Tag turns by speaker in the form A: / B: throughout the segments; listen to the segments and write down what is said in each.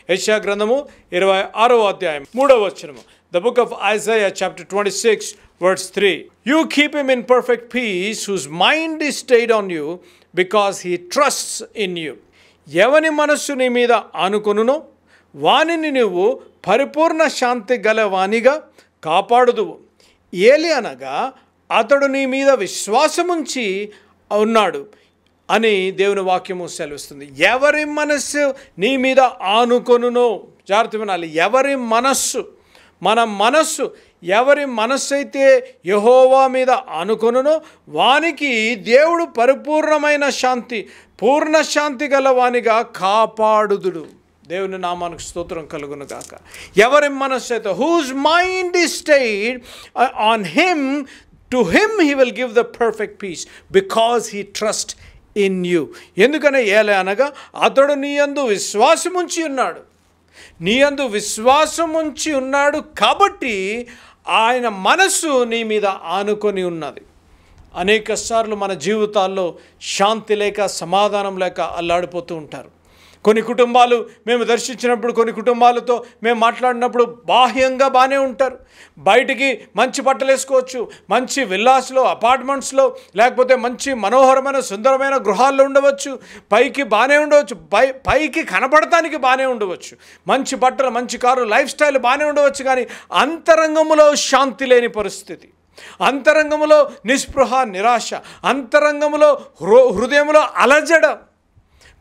A: యెషయా గ్రంథము 26వ అధ్యాయం 3వ వచనము. The book of Isaiah chapter 26 verse 3. You keep him in perfect peace whose mind is stayed on you because he trusts in you. ఎవని మనస్సు నీ మీద ఆనుకొనునో వానిని నువ్వు పరిపూర్ణ శాంతి గల వానిగా కాపాడుదువు. ఏలి అనగా అతడు నీ మీద విశ్వాసముంచి ఉన్నాడు అని దేవుని వాక్యము సెలవిస్తుంది. ఎవరి మనస్సు నీ మీద ఆనుకొనునో, జాగ్రత్త వినాలి, ఎవరి మనస్సు, మన మనస్సు ఎవరి మనస్సు అయితే యెహోవా మీద ఆనుకొనునో వానికి దేవుడు పరిపూర్ణమైన శాంతి, పూర్ణ శాంతి గల వానిగా కాపాడుదుడు. దేవుని నామానికి స్తోత్రం కలుగును గాక. ఎవరి మనస్సు అయితే, whose mind is stayed on him, to him he will give the perfect peace because he trust in you. ఎందుకనే ఏలే అనగా అతడు నీ యందు విశ్వాసముంచి ఉన్నాడు, నీ యందు విశ్వాసముంచి ఉన్నాడు కాబట్టి ఆయన మనస్సు నీ మీద ఆనుకొని ఉన్నది. అనేక సార్లు మన జీవితాల్లో శాంతి లేక సమాధానం లేక అల్లాడిపోతూ ఉంటారు. కొన్ని కుటుంబాలు మేము దర్శించినప్పుడు, కొన్ని కుటుంబాలతో మేము మాట్లాడినప్పుడు బాహ్యంగా బాగానే ఉంటారు. బయటికి మంచి బట్టలు వేసుకోవచ్చు, మంచి విల్లాస్లో, అపార్ట్మెంట్స్లో, లేకపోతే మంచి మనోహరమైన సుందరమైన గృహాల్లో ఉండవచ్చు. పైకి బాగానే ఉండవచ్చు, పైకి కనపడటానికి బాగానే ఉండవచ్చు. మంచి బట్టలు, మంచి కారు, లైఫ్ స్టైల్ బాగానే ఉండవచ్చు. కానీ అంతరంగములో శాంతి లేని పరిస్థితి, అంతరంగములో నిస్పృహ, నిరాశ, అంతరంగములో హృదయంలో అలజడ,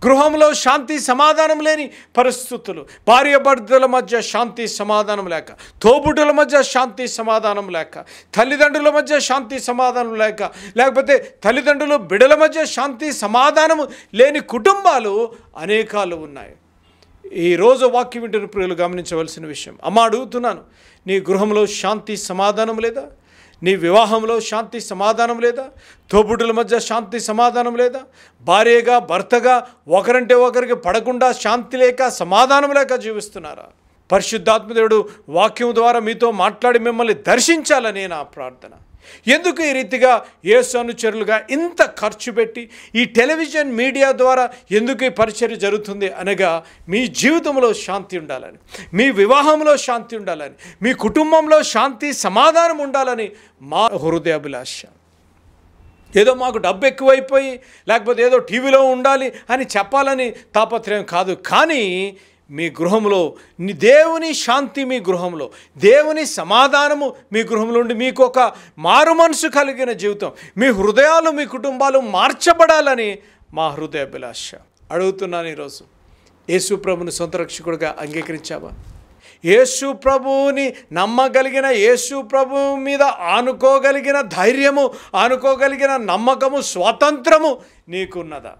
A: గృహంలో శాంతి సమాధానం లేని పరిస్థితులు, భార్యాభర్తల మధ్య శాంతి సమాధానం లేక, తోబుట్టుల మధ్య శాంతి సమాధానం లేక, తల్లిదండ్రుల మధ్య శాంతి సమాధానం లేక, లేకపోతే తల్లిదండ్రులు బిడ్డల మధ్య శాంతి సమాధానం లేని కుటుంబాలు అనేకాలు ఉన్నాయి. ఈరోజు వాక్యం వింటున్న ప్రియులు గమనించవలసిన విషయం, అమ్మ అడుగుతున్నాను, నీ గృహంలో శాంతి సమాధానం లేదా? నీ వివాహంలో శాంతి సమాధానం లేదా? తోబుట్టుల మధ్య శాంతి సమాధానం లేదా? భార్యగా భర్తగా ఒకరంటే ఒకరికి పడకుండా శాంతి లేక సమాధానం లేక జీవిస్తున్నారా? పరిశుద్ధాత్మదేవుడు వాక్యం ద్వారా మీతో మాట్లాడి మిమ్మల్ని దర్శించాలని నా ప్రార్థన. ఎందుకు ఈ రీతిగా యేసు అనుచరులుగా ఇంత ఖర్చు పెట్టి ఈ టెలివిజన్ మీడియా ద్వారా ఎందుకు ఈ పరిచర్య జరుగుతుంది అనగా, మీ జీవితంలో శాంతి ఉండాలని, మీ వివాహంలో శాంతి ఉండాలని, మీ కుటుంబంలో శాంతి సమాధానం ఉండాలని మా హృదయాభిలాష. ఏదో మాకు డబ్బు ఎక్కువైపోయి, లేకపోతే ఏదో టీవీలో ఉండాలి అని చెప్పాలని తాపత్రయం కాదు. కానీ మీ గృహంలో దేవుని శాంతి, మీ గృహంలో దేవుని సమాధానము మీ గృహంలో ఉండి మీకు ఒక మారు మనసు కలిగిన జీవితం, మీ హృదయాలు, మీ కుటుంబాలు మార్చబడాలని మా హృదయాభిలాష. అడుగుతున్నాను ఈరోజు, యేసు ప్రభుని సొంత రక్షకుడిగా అంగీకరించావా? యేసు ప్రభువుని నమ్మగలిగిన, యేసు ప్రభువు మీద ఆనుకోగలిగిన ధైర్యము, ఆనుకోగలిగిన నమ్మకము, స్వాతంత్రము నీకున్నదా?